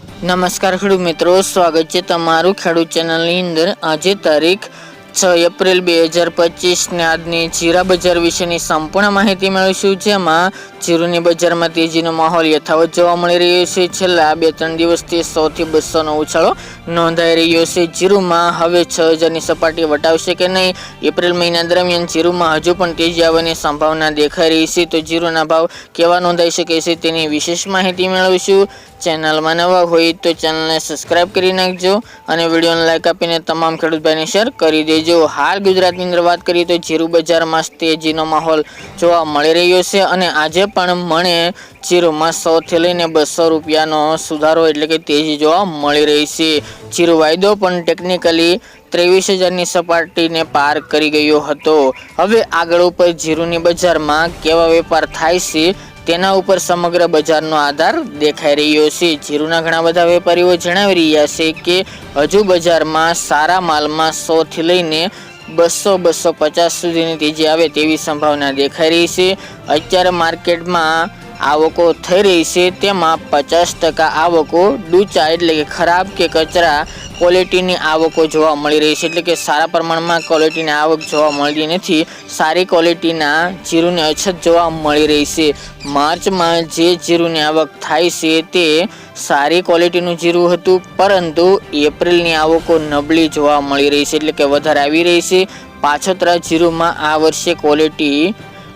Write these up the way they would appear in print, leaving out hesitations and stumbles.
નમસ્કાર ખેડૂત મિત્રો, સ્વાગત છે તમારું ખેડૂત ચેનલની અંદર। આજે તારીખ 6 એપ્રિલ 2025 ને આજની જીરા બજાર વિશેની સંપૂર્ણ માહિતી મેળવીશું, જેમાં જીરુની બજારમાં તેજીનો માહોલ યથાવત જોવા મળી રહ્યો છે। છેલ્લા 2-3 દિવસથી 100 થી 200 નો ઉછાળો નોંધાઈ રહ્યો છે। જીરુમાં હવે 6000ની સપાટી વટાવશે કે નહીં? એપ્રિલ મહિના દરમિયાન જીરુમાં હજુ પણ તેજી આવવાની સંભાવના દેખાઈ રહી છે, તો જીરુના ભાવ કેવા નોંધાઈ શકે છે તેની વિશેષ માહિતી મેળવીશું। ચેનલમાં નવા હોય તો ચેનલને સબસ્ક્રાઇબ કરી નાખજો અને વિડીયોને લાઈક આપીને તમામ ખેડૂત ભાઈને શેર કરી દેજો। હાલ ગુજરાતની અંદર વાત કરીએ તો જીરુ બજારમાં તેજીનો માહોલ જોવા મળી રહ્યો છે અને આજે પણ મને જીરુમાં 100 થી લઈને 200 રૂપિયાનો સુધારો એટલે કે તેજી જોવા મળી રહી છે। જીરુ વાયદો પણ ટેકનિકલી 23000ની સપાટીને પાર કરી ગયો હતો। હવે આગળ ઉપર જીરુની બજારમાં કેવા વેપાર થાય છે તેના ઉપર સમગ્ર બજારનો આધાર દેખાઈ રહ્યો છે। જીરુના ઘણા બધા વેપારીઓ જણાવી રહ્યા છે કે હજુ બજારમાં સારા માલમાં 100 થી લઈને 200-250 સુધીની તેજી આવે તેવી સંભાવના દેખાઈ રહી છે। અત્યારે માર્કેટમાં આવકો થઈ રહી છે, તેમાં 50% આવકો ડૂચા એટલે કે ખરાબ કે કચરા ક્વોલિટીની આવકો જોવા મળી રહી છે, એટલે કે સારા પ્રમાણમાં ક્વોલિટીની આવક જોવા મળતી નથી। સારી ક્વોલિટીના જીરુની અછત જોવા મળી રહી છે। માર્ચમાં જે જીરુની આવક થાય છે તે સારી ક્વોલિટીનું જીરું હતું, પરંતુ એપ્રિલની આવકો નબળી જોવા મળી રહી છે, એટલે કે વધારે આવી રહી છે। પાછોતરા જીરુમાં આ વર્ષે ક્વોલિટી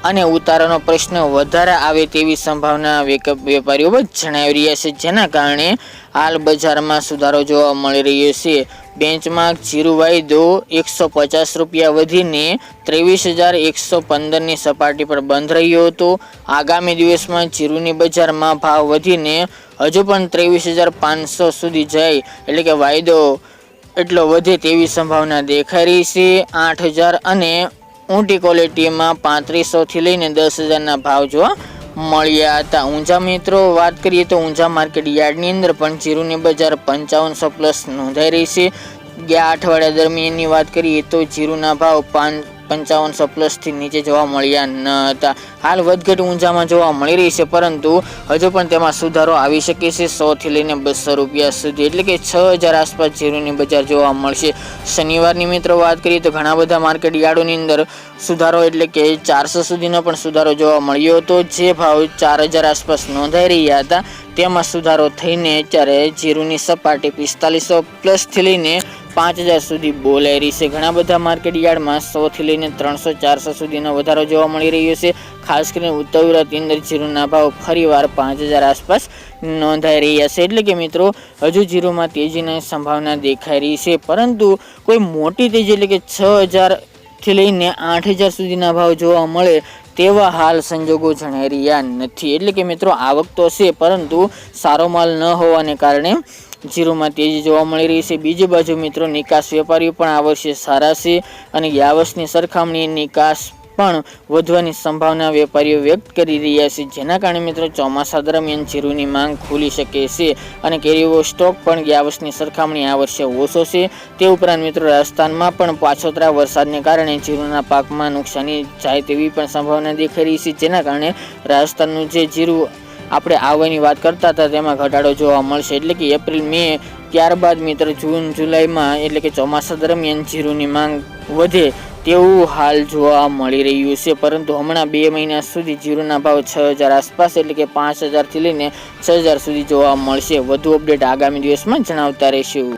અને ઉતારાનો પ્રશ્ન વધારે આવે તેવી સંભાવના વેપારીઓ જણાવી રહ્યા છે, જેના કારણે હાલ બજારમાં સુધારો જોવા મળી રહ્યો છે। બેન્ચમાર્ક જીરુ વાયદો 150 રૂપિયા વધીને 23115ની સપાટી પર બંધ રહ્યો હતો। આગામી દિવસમાં જીરુની બજારમાં ભાવ વધીને હજુ પણ 23500 સુધી જાય એટલે કે વાયદો એટલો વધે તેવી સંભાવના દેખાઈ રહી છે। 8000 અને ઊંટી ક્વોલિટીમાં 3500 થી લઈને 10000ના ભાવ જોવા મળ્યા હતા। ઊંઝા મિત્રો વાત કરીએ તો ઊંઝા માર્કેટ યાર્ડની અંદર પણ જીરુની બજાર 5500 પ્લસ નોંધાઈ રહી છે। ગયા અઠવાડિયા દરમિયાનની વાત કરીએ તો જીરુના ભાવ 5500 પ્લસ થી નીચે જોવા મળ્યા ન હતા। હાલ વધઘટ ઊંઝામાં જોવા મળી રહી છે, પરંતુ હજુ પણ તેમાં સુધારો આવી શકે છે 100 થી લઈને 200 રૂપિયા સુધી, એટલે કે 6000 આસપાસ જીરુની બજાર જોવા મળશે। શનિવારની મિત્રો વાત કરીએ તો ઘણા બધા માર્કેટ યાર્ડોની અંદર સુધારો એટલે કે 400 સુધીનો પણ સુધારો જોવા મળ્યો હતો। જે ભાવ 4000 આસપાસ નોંધાઈ રહ્યા હતા તેમાં સુધારો થઈને અત્યારે જીરુની સપાટી 4500 પ્લસ થી લઈને 5000 સુધી બોલાઈ રહી છે। ઘણા બધા માર્કેટ યાર્ડમાં 100 થી લઈને 300-400 સુધીનો વધારો જોવા મળી રહ્યો છે। ખાસ કરીને ઉત્તર ગુજરાતની અંદર જીરુના ભાવ ફરીવાર 5000 આસપાસ નોંધાઈ રહ્યા છે, એટલે કે મિત્રો હજુ જીરુમાં તેજીની સંભાવના દેખાઈ રહી છે, પરંતુ કોઈ મોટી તેજી એટલે કે 6000 થી લઈને 8000 સુધીના ભાવ જોવા મળે તેવા હાલ સંજોગો જણાઈ રહ્યા નથી। એટલે કે મિત્રો આવક તો છે, પરંતુ સારો માલ ન હોવાને કારણે જીરુમાં તેજી જોવા મળી રહી છે। બીજી બાજુ મિત્રો નિકાસ વેપારીઓ પણ આ વર્ષે સારા છે અને ગયા વર્ષની સરખામણીએ નિકાસ પણ વધવાની સંભાવના વેપારીઓ વ્યક્ત કરી રહ્યા છે, જેના કારણે મિત્રો ચોમાસા દરમિયાન જીરુની માંગ ખુલી શકે છે અને કેરીઓ સ્ટોક પણ ગયા વર્ષની સરખામણી આ વર્ષે ઓછો છે। તે ઉપરાંત મિત્રો રાજસ્થાનમાં પણ પાછોતરા વરસાદને કારણે જીરુના પાકમાં નુકસાની જાય તેવી પણ સંભાવના દેખાઈ રહી છે, જેના કારણે રાજસ્થાનનું જે જીરું આપણે આવવાની વાત કરતા હતા તેમાં ઘટાડો જોવા મળશે, એટલે કે એપ્રિલ મે ત્યારબાદ મિત્રો જૂન જુલાઈમાં એટલે કે ચોમાસા દરમિયાન જીરુની માંગ વધે તેવું હાલ જોવા મળી રહ્યું છે। પરંતુ હમણાં 2 મહિના સુધી જીરુના ભાવ 6000 આસપાસ એટલે કે 5000 થી લઈને 6000 સુધી જોવા મળશે। વધુ અપડેટ આગામી દિવસમાં જણાવતા રહીશું।